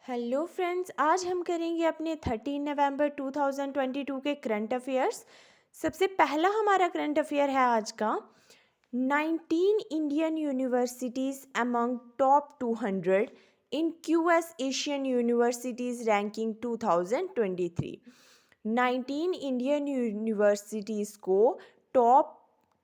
Hello friends, आज हम करेंगे अपने 13 नवंबर 2022 के करंट अफेयर्स। सबसे पहला हमारा करंट अफेयर है आज का। 19 Indian universities among top 200 in QS Asian universities ranking 2023। 19 Indian universities को टॉप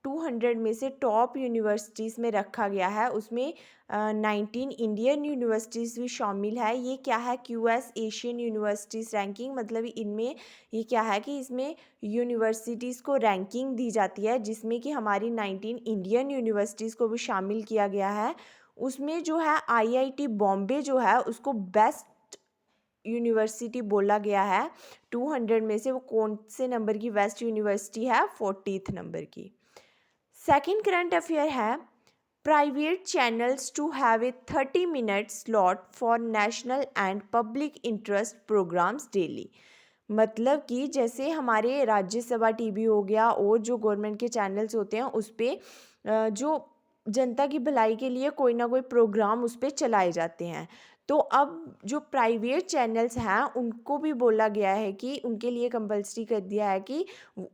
200 में से टॉप यूनिवर्सिटीज़ में रखा गया है। उसमें 19 इंडियन यूनिवर्सिटीज़ भी शामिल है। ये क्या है? क्यूएस एशियन यूनिवर्सिटीज़ रैंकिंग, मतलब इनमें ये क्या है कि इसमें यूनिवर्सिटीज़ को रैंकिंग दी जाती है, जिसमें कि हमारी 19 इंडियन यूनिवर्सिटीज़ को भी शामिल किया गया है। उसमें जो है आईआईटी बॉम्बे जो है उसको बेस्ट यूनिवर्सिटी बोला गया है। 200 में से वो कौन से नंबर की बेस्ट यूनिवर्सिटी है? 40th नंबर की। सेकंड करंट अफेयर है, private channels to have a 30-minute slot for national and public interest programmes daily. मतलब कि जैसे हमारे राज्यसभा टीवी हो गया और जो गवर्नमेंट के चैनल्स होते हैं उस पर जो जनता की भलाई के लिए कोई ना कोई प्रोग्राम उस पर चलाए जाते हैं। तो अब जो प्राइवेट चैनल्स हैं उनको भी बोला गया है कि उनके लिए कंपलसरी कर दिया है कि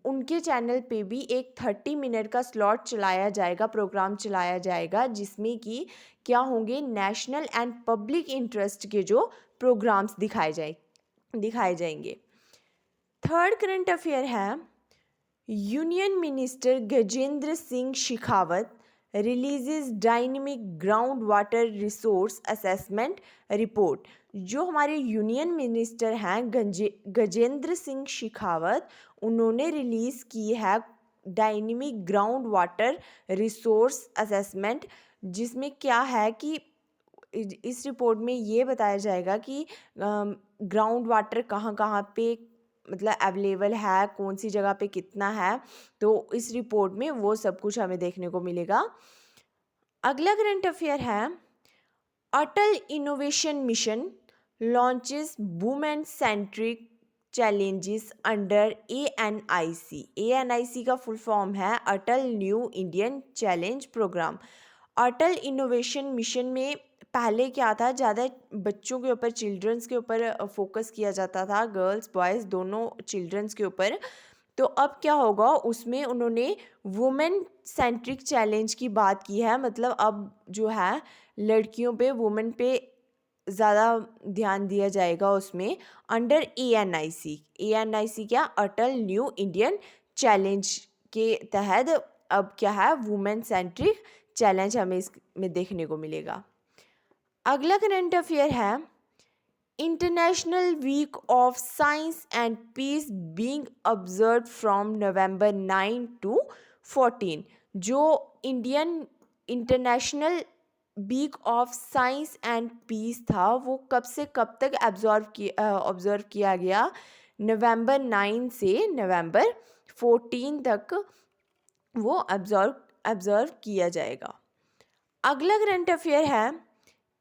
उनके चैनल पे भी एक 30 मिनट का स्लॉट चलाया जाएगा, प्रोग्राम चलाया जाएगा, जिसमें कि क्या होंगे, नेशनल एंड पब्लिक इंटरेस्ट के जो प्रोग्राम्स दिखाए जाएंगे। थर्ड करंट अफेयर है, union minister Gajendra Singh Shekhawat releases dynamic ground water resource assessment report. जो हमारे यूनियन मिनिस्टर हैं गजेंद्र सिंह शेखावत, उन्होंने रिलीज़ की है dynamic ground water resource assessment, जिसमें क्या है कि इस रिपोर्ट में ये बताया जाएगा कि ग्राउंड वाटर कहाँ कहाँ पे मतलब अवेलेबल है, कौन सी जगह पे कितना है। तो इस रिपोर्ट में वो सब कुछ हमें देखने को मिलेगा। अगला करंट अफेयर है, Atal innovation mission launches women centric challenges under ANIC. ANIC का फुल फॉर्म है Atal new Indian challenge program. Atal innovation mission में पहले क्या था, ज़्यादा बच्चों के ऊपर, चिल्ड्रंस के ऊपर फोकस किया जाता था, गर्ल्स बॉयज़ दोनों चिल्ड्रंस के ऊपर। तो अब क्या होगा, उसमें उन्होंने वुमेन सेंट्रिक चैलेंज की बात की है। मतलब अब जो है लड़कियों पे, वुमेन पे ज़्यादा ध्यान दिया जाएगा उसमें, अंडर एएनआईसी। एएनआईसी क्या? अटल न्यू इंडियन चैलेंज के तहत अब क्या है, वुमेन सेंट्रिक चैलेंज हमें इसमें देखने को मिलेगा। अगला करंट अफेयर है, international week of science and peace being observe from November 9 to 14। जो Indian international week of science and peace था वो कब से कब तक ऑब्जर्व किया गया? नवंबर 9 से नवंबर 14 तक वो ऑब्जर्व किया जाएगा। अगला करंट अफेयर है,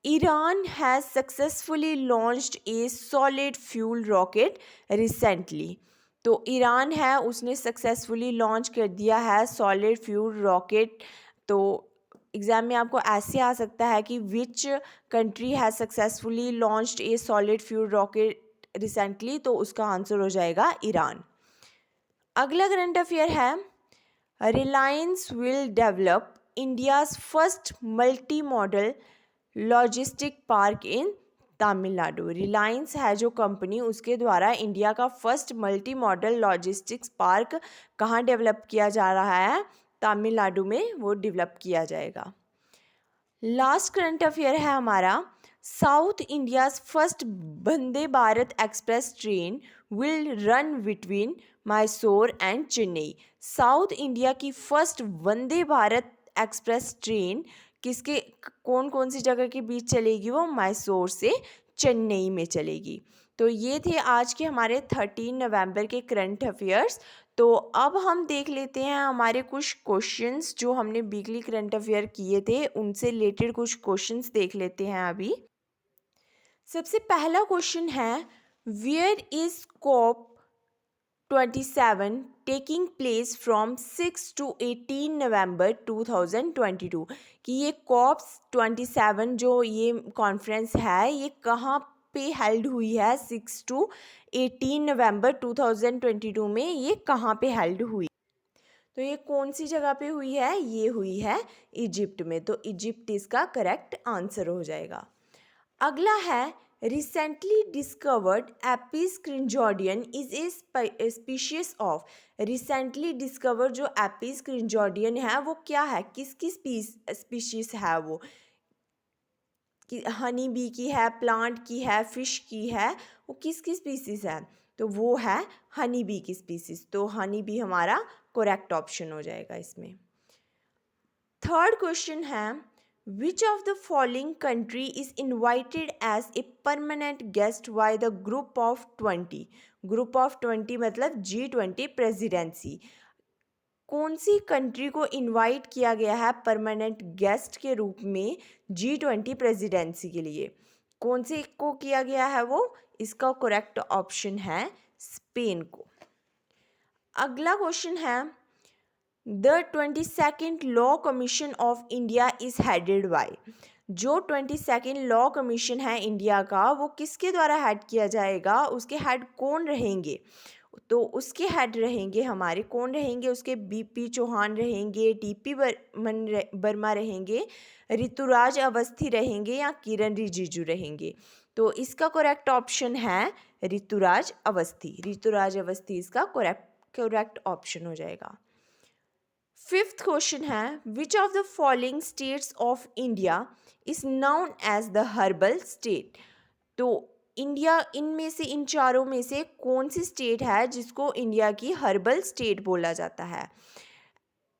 Iran has successfully launched A solid fuel rocket recently. तो ईरान है उसने सक्सेसफुली लॉन्च कर दिया है सॉलिड फ्यूल रॉकेट। तो एग्ज़ाम में आपको ऐसे आ सकता है कि which country has successfully launched A solid fuel rocket recently, तो उसका आंसर हो जाएगा ईरान। अगला करंट अफेयर है, Reliance will develop India's first multi modal logistic park इन तमिलनाडु। रिलायंस है जो कंपनी, उसके द्वारा इंडिया का first multi modal logistics park कहाँ डेवलप किया जा रहा है? तमिलनाडु में वो डेवलप किया जाएगा। लास्ट करंट अफेयर है हमारा, south India's first Vande Bharat express train will run between Mysore and Chennai. South India की first Vande Bharat express train किसके, कौन कौन सी जगह के बीच चलेगी? वो मैसूर से चेन्नई में चलेगी। तो ये थे आज के हमारे 13 नवंबर के करंट अफेयर्स। तो अब हम देख लेते हैं हमारे कुछ क्वेश्चंस जो हमने वीकली करंट अफेयर किए थे, उनसे रिलेटेड कुछ क्वेश्चंस देख लेते हैं अभी। सबसे पहला क्वेश्चन है, where is COP 27 taking place from 6 to 18 November 2022। कि ये कॉप्स 27 जो ये कॉन्फ्रेंस है ये कहाँ पे हेल्ड हुई है 6 to 18 नवंबर 2022 में, ये कहाँ पे हेल्ड हुई? तो ये कौन सी जगह पे हुई है? ये हुई है इजिप्ट में, तो इजिप्ट इसका करेक्ट आंसर हो जाएगा। अगला है recently discovered Apis karinjodian is a species of. Recently discovered जो एपिस क्रिंजोडियन है वो क्या है, किसकी स्पीशीज है वो? कि हनी बी की है, प्लांट की है, फिश की है, वो किसकी स्पीसीज है? तो वो है हनी बी की स्पीसीज, तो हनी बी हमारा करेक्ट ऑप्शन हो जाएगा इसमें। थर्ड क्वेश्चन है which of the following country is invited as a permanent guest by the group of 20। Group of 20 मतलब G20 प्रेसिडेंसी। कौन सी कंट्री को इनवाइट किया गया है परमानेंट गेस्ट के रूप में G20 प्रेसिडेंसी के लिए? कौन से को किया गया है वो? इसका करेक्ट ऑप्शन है स्पेन को। अगला क्वेश्चन है the 22nd law commission of India is headed by. जो 22nd लॉ कमीशन है इंडिया का वो किसके द्वारा हेड किया जाएगा? उसके हेड कौन रहेंगे? तो उसके हेड रहेंगे हमारे, कौन रहेंगे उसके? BP चौहान रहेंगे, TP वर्मा रहेंगे, ऋतुराज अवस्थी रहेंगे या किरण रिजिजू रहेंगे? तो इसका करेक्ट ऑप्शन है ऋतुराज अवस्थी। ऋतुराज अवस्थी इसका करेक्ट ऑप्शन हो जाएगा। फिफ्थ क्वेश्चन है which of the following states of India is known as the herbal state. तो इंडिया इनमें से, इन चारों में से कौन सी स्टेट है जिसको इंडिया की हर्बल स्टेट बोला जाता है?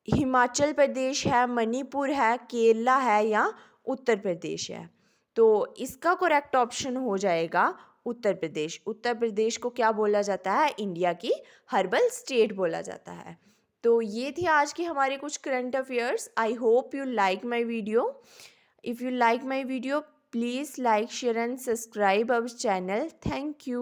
हिमाचल प्रदेश है, मणिपुर है, केरला है या उत्तर प्रदेश है? तो इसका करेक्ट ऑप्शन हो जाएगा उत्तर प्रदेश। उत्तर प्रदेश को क्या बोला जाता है? इंडिया की हर्बल स्टेट बोला जाता है। तो ये थे आज के हमारे कुछ current affairs. I hope you like my video. If you like my video, please like, share and subscribe our channel. Thank you.